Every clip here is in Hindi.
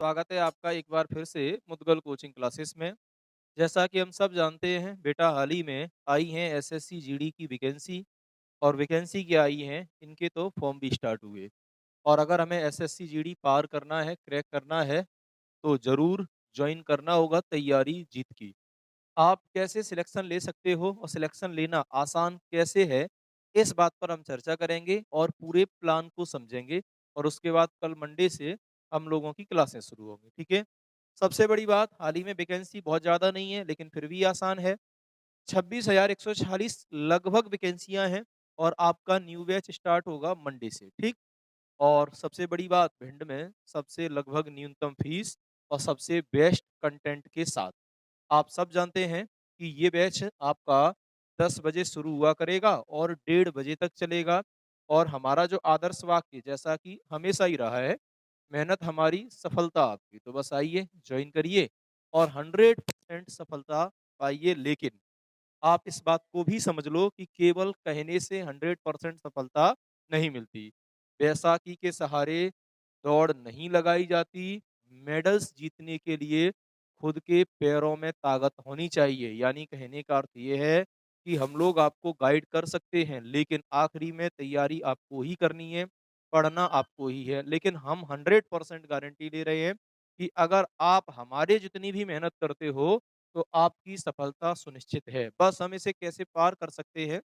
स्वागत है आपका एक बार फिर से मुदगल कोचिंग क्लासेस में। जैसा कि हम सब जानते हैं बेटा, हाल ही में आई हैं एसएससी जीडी की वैकेंसी। और वैकेंसी क्या आई हैं, इनके तो फॉर्म भी स्टार्ट हुए। और अगर हमें एसएससी जीडी पार करना है, क्रैक करना है, तो ज़रूर ज्वाइन करना होगा तैयारी जीत की। आप कैसे सिलेक्शन ले सकते हो और सिलेक्शन लेना आसान कैसे है, इस बात पर हम चर्चा करेंगे और पूरे प्लान को समझेंगे। और उसके बाद कल मंडे से हम लोगों की क्लासें शुरू होंगी, ठीक है। सबसे बड़ी बात, हाल ही में वैकेंसी बहुत ज़्यादा नहीं है लेकिन फिर भी आसान है। 26,146 लगभग वैकेंसियां हैं। और आपका न्यू बैच स्टार्ट होगा मंडे से, ठीक। और सबसे बड़ी बात, भिंड में सबसे लगभग न्यूनतम फीस और सबसे बेस्ट कंटेंट के साथ। आप सब जानते हैं कि ये बैच आपका 10 बजे शुरू हुआ करेगा और 1:30 बजे तक चलेगा। और हमारा जो आदर्श वाक्य जैसा कि हमेशा ही रहा है, मेहनत हमारी सफलता आपकी। तो बस आइए, ज्वाइन करिए और 100% सफलता पाइए। लेकिन आप इस बात को भी समझ लो कि केवल कहने से 100% सफलता नहीं मिलती। बैसाखी के सहारे दौड़ नहीं लगाई जाती। मेडल्स जीतने के लिए खुद के पैरों में ताकत होनी चाहिए। यानी कहने का अर्थ ये है कि हम लोग आपको गाइड कर सकते हैं, लेकिन आखिरी में तैयारी आपको ही करनी है, पढ़ना आपको ही है। लेकिन हम 100% गारंटी ले रहे हैं कि अगर आप हमारे जितनी भी मेहनत करते हो, तो आपकी सफलता सुनिश्चित है। बस हम इसे कैसे पार कर सकते हैं,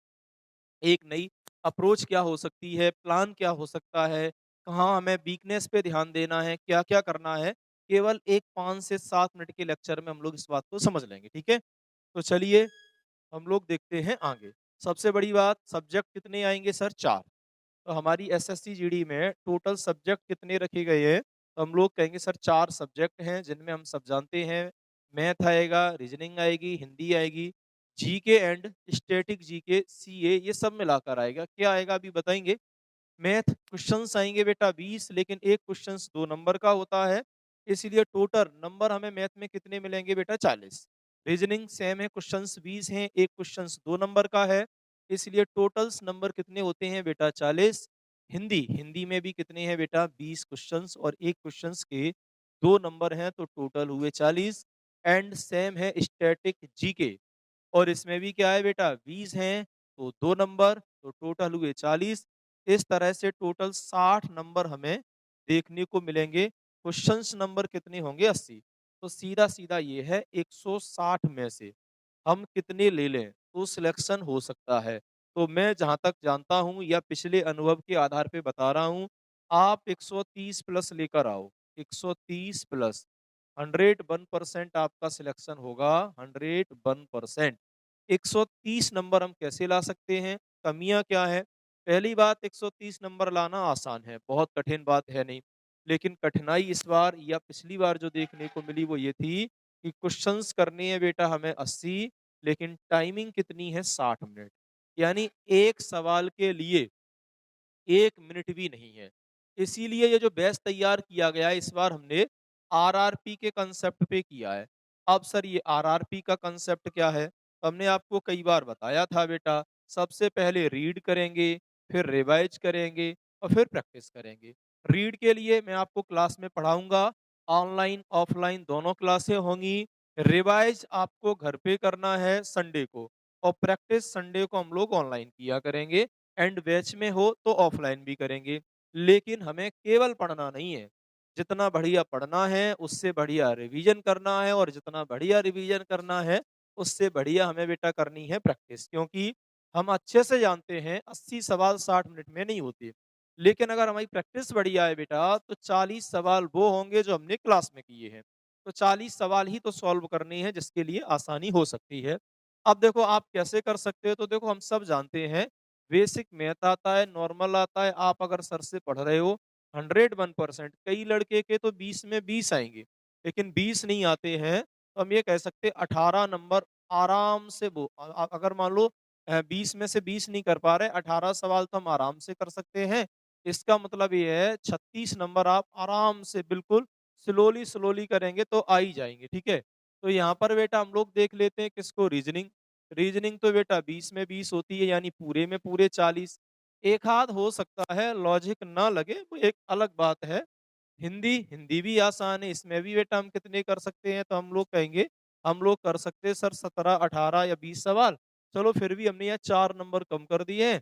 एक नई अप्रोच क्या हो सकती है, प्लान क्या हो सकता है, कहाँ हमें वीकनेस पे ध्यान देना है, क्या-क्या करना है, केवल एक 5 से 7 मिनट के लेक्चर में हम लोग इस बात को समझ लेंगे, ठीक है? तो चलिए हम लोग देखते हैं आगे। सबसे बड़ी बात, सब्जेक्ट कितने आएँगे सर? 4। तो हमारी एसएससी जीडी में टोटल सब्जेक्ट कितने रखे गए हैं? तो हम लोग कहेंगे सर 4 सब्जेक्ट हैं, जिनमें हम सब जानते हैं मैथ आएगा, रीजनिंग आएगी, हिंदी आएगी, GK and static GK, CA, ये सब मिलाकर आएगा। क्या आएगा अभी बताएँगे? मैथ क्वेश्चंस आएँगे बेटा 20, लेकिन एक क्वेश्चंस 2 नंबर का होता है, इसलिए टोटल नंबर हमें मैथ में कितने मिलेंगे बेटा? 40। रीजनिंग सेम है, क्वेश्चंस 20 हैं, एक क्वेश्चंस 2 नंबर का है, इसलिए टोटल्स नंबर कितने होते हैं बेटा? 40। हिंदी में भी कितने हैं बेटा? 20 क्वेश्चंस और एक क्वेश्चंस के 2 नंबर हैं, तो टोटल हुए 40। एंड सेम है स्टैटिक जीके, और इसमें भी क्या है बेटा? 20 हैं, तो 2 नंबर, तो टोटल हुए 40। इस तरह से टोटल 60 नंबर हमें देखने को मिलेंगे। क्वेश्चंस नंबर कितने होंगे? 80। तो सीधा-सीधा ये है 160 में से हम कितने ले लें तो सिलेक्शन हो सकता है। तो मैं जहाँ तक जानता हूँ या पिछले अनुभव के आधार पे बता रहा हूँ, आप 130 प्लस लेकर आओ। 130 प्लस 101% आपका सिलेक्शन होगा, 101%। 130 नंबर हम कैसे ला सकते हैं? कमियाँ क्या है? पहली बात, 130 नंबर लाना आसान है, बहुत कठिन बात है नहीं। लेकिन कठिनाई इस बार या पिछली बार जो देखने को मिली वो ये थी कि क्वेश्चंस करने हैं बेटा हमें 80, लेकिन टाइमिंग कितनी है? 60 मिनट। यानी एक सवाल के लिए 1 मिनट भी नहीं है। इसीलिए ये जो बैच तैयार किया गया है, इस बार हमने आरआरपी के कांसेप्ट पे किया है। अब सर ये आरआरपी का कांसेप्ट क्या है? हमने आपको कई बार बताया था बेटा, सबसे पहले रीड करेंगे, फिर रिवाइज करेंगे और फिर प्रैक्टिस करेंगे। रीड के लिए मैं आपको क्लास में पढ़ाऊँगा, ऑनलाइन, ऑफलाइन दोनों क्लासें होंगी। रिवाइज आपको घर पे करना है संडे को, और प्रैक्टिस संडे को हम लोग ऑनलाइन किया करेंगे। एंड बैच में हो तो ऑफलाइन भी करेंगे। लेकिन हमें केवल पढ़ना नहीं है, जितना बढ़िया पढ़ना है उससे बढ़िया रिवीजन करना है, और जितना बढ़िया रिवीजन करना है उससे बढ़िया हमें बेटा करनी है प्रैक्टिस। क्योंकि हम अच्छे से जानते हैं 80 सवाल 60 मिनट में नहीं होते, लेकिन अगर हमारी प्रैक्टिस बढ़िया है बेटा तो 40 सवाल वो होंगे जो हमने क्लास में किए हैं। तो 40 सवाल ही तो सॉल्व करने हैं, जिसके लिए आसानी हो सकती है। अब देखो आप कैसे कर सकते हो, तो देखो हम सब जानते हैं बेसिक मैथ आता है, नॉर्मल आता है। आप अगर सर से पढ़ रहे हो 101%, कई लड़के के तो 20 में 20 आएँगे, लेकिन 20 नहीं आते हैं, तो हम ये कह सकते हैं 18 नंबर आराम से वो अगर मान लो 20 में से 20 नहीं कर पा रहे, 18 सवाल तो हम आराम से कर सकते हैं। इसका मतलब ये है 36 नंबर आप आराम से बिल्कुल स्लोली-स्लोली करेंगे तो आ ही जाएँगे, ठीक है? तो यहाँ पर बेटा हम लोग देख लेते हैं किसको? रीज़निंग। रीजनिंग तो बेटा 20 में 20 होती है, यानी पूरे में पूरे 40। एक आध हो सकता है लॉजिक ना लगे, वो एक अलग बात है। हिंदी, हिंदी भी आसान है, इसमें भी बेटा हम कितने कर सकते हैं? तो हम लोग कहेंगे, हम लोग कर सकते हैं सर 17, 18 या 20 सवाल। चलो फिर भी हमने यहाँ 4 नंबर कम कर दिए हैं।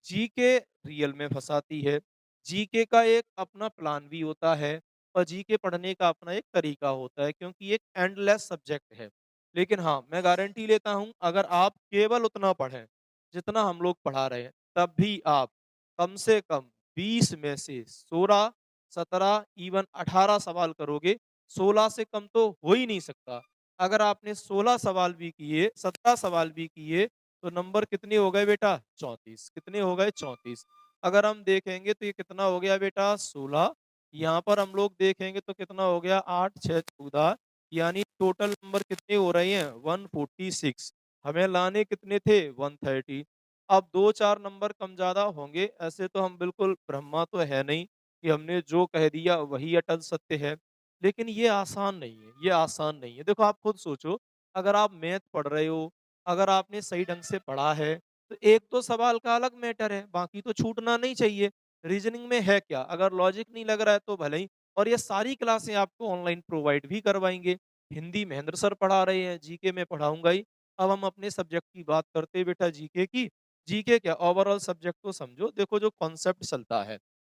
जीके रियल में फँसाती है। जीके का एक अपना प्लान भी होता है और जीके पढ़ने का अपना एक तरीका होता है क्योंकि ये एक एंडलेस सब्जेक्ट है। लेकिन हाँ, मैं गारंटी लेता हूँ अगर आप केवल उतना पढ़ें, जितना हम लोग पढ़ा रहे हैं, तब भी आप कम से कम 20 में से 16, 17 इवन 18 सवाल करोगे, 16 से कम तो हो ही नहीं सकता। अगर आपने 16 सवाल भी किए, 17 सवाल भी किए तो नंबर कितने हो गए बेटा? 34 कितने हो गए? 34 अगर हम देखेंगे तो ये कितना हो गया बेटा? 16 यहाँ पर हम लोग देखेंगे तो कितना हो गया? 8, 6, 14 यानी टोटल नंबर कितने हो रहे हैं? 146 हमें लाने कितने थे? 130 अब 2-4 नंबर कम ज़्यादा होंगे, ऐसे तो हम बिल्कुल ब्रह्मा तो है नहीं कि हमने जो कह दिया वही अटल सत्य है। लेकिन ये आसान नहीं है, ये आसान नहीं है। देखो आप खुद सोचो, अगर आप मैथ पढ़ रहे हो, अगर आपने सही ढंग से पढ़ा है, तो 1-2 सवाल का अलग मैटर है, बाकी तो छूटना नहीं चाहिए। रीज़निंग में है क्या? अगर लॉजिक नहीं लग रहा है तो भले ही और ये सारी क्लासें आपको ऑनलाइन प्रोवाइड भी करवाएँगे। हिंदी महेंद्र सर पढ़ा रहे हैं, जीके मैं पढ़ाऊँगा ही। अब हम अपने सब्जेक्ट की बात करते हैं बेटा जीके की। जीके क्या ओवरऑल सब्जेक्ट को समझो, देखो जो कॉन्सेप्ट चलता है,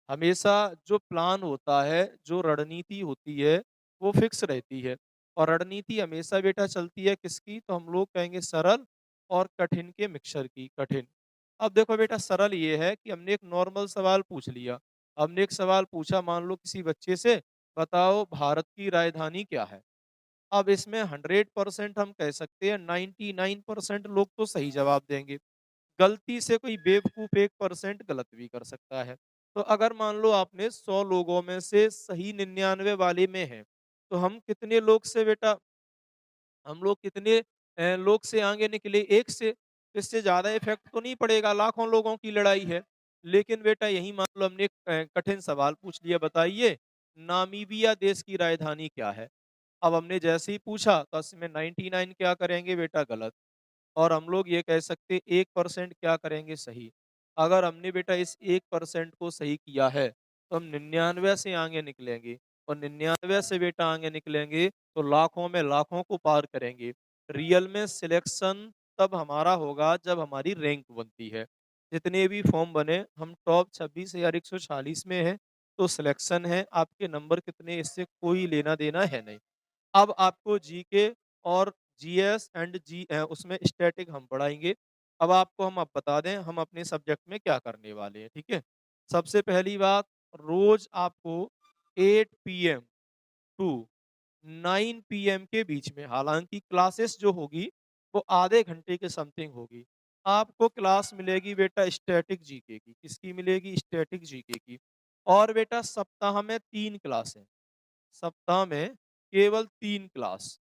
हमेशा जो प्लान होता है, जो रणनीति होती है, वो फिक्स रहती है और रणनीति हमेशा बेटा चलती है किसकी? तो हम लोग कहेंगे सरल और कठिन के मिक्सचर की, कठिन। अब देखो बेटा सरल ये है कि हमने एक नॉर्मल सवाल पूछ लिया। हमने एक सवाल पूछा मान लो किसी बच्चे से, बताओ भारत की राजधानी क्या है? अब इसमें 100% हम कह सकते हैं 99% लोग तो सही जवाब देंगे। गलती से कोई बेवकूफ़ 1% गलत भी कर सकता है। तो अगर मान लो आपने 100 लोगों में से सही 99 वाले में हैं, तो हम कितने लोग से बेटा हम लोग कितने लोग से आगे निकले? 1 से। इससे ज़्यादा इफ़ेक्ट तो नहीं पड़ेगा, लाखों लोगों की लड़ाई है। लेकिन बेटा यही मान लो हमने एक कठिन सवाल पूछ लिया, बताइए नामीबिया देश की राजधानी क्या है? अब हमने जैसे ही पूछा तो इसमें 99 क्या करेंगे बेटा? गलत। और हम लोग ये कह सकते 1% क्या करेंगे सही। अगर हमने बेटा इस 1% को सही किया है, तो हम 99 से आगे निकलेंगे और 99 से बेटा आगे निकलेंगे, तो लाखों में लाखों को पार करेंगे। रियल में सिलेक्शन तब हमारा होगा जब हमारी रैंक बनती है। जितने भी फॉर्म बने, हम टॉप 26 या 140 में हैं, तो सिलेक्शन है, आपके नंबर कितने इससे कोई लेना-देना है नहीं। अब आपको जीके और जीएस एंड उसमें स्टैटिक हम पढ़ाएँगे। अब आपको हम अब बता दें हम अपने सब्जेक्ट में क्या करने वाले हैं, ठीक है? सबसे पहली बात रोज़ आपको 8 पीएम टू 9 पीएम के बीच में हालाँकि क्लासेस जो होगी वो आधे घंटे के समथिंग होगी। आपको क्लास मिलेगी बेटा स्टैटिक जीके की। किसकी मिलेगी? स्टैटिक जीके की। और बेटा सप्ताह में 3 क्लासें। सप्ताह में केवल 3 क्लास।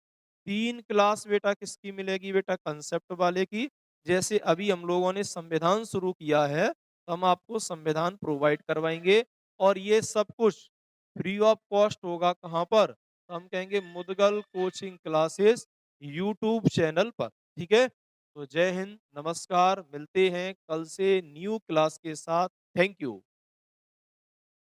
3 क्लास बेटा किसकी मिलेगी बेटा कांसेप्ट वाले की। जैसे अभी हम लोगों ने संविधान शुरू किया है, तो हम आपको संविधान प्रोवाइड करवाएँगे और ये सब कुछ फ्री ऑफ कॉस्ट होगा कहाँ पर? तो हम कहेंगे Mudgal coaching classes YouTube channel पर, ठीक है? तो जय हिंद, नमस्कार, मिलते हैं कल से न्यू क्लास के साथ। Thank you.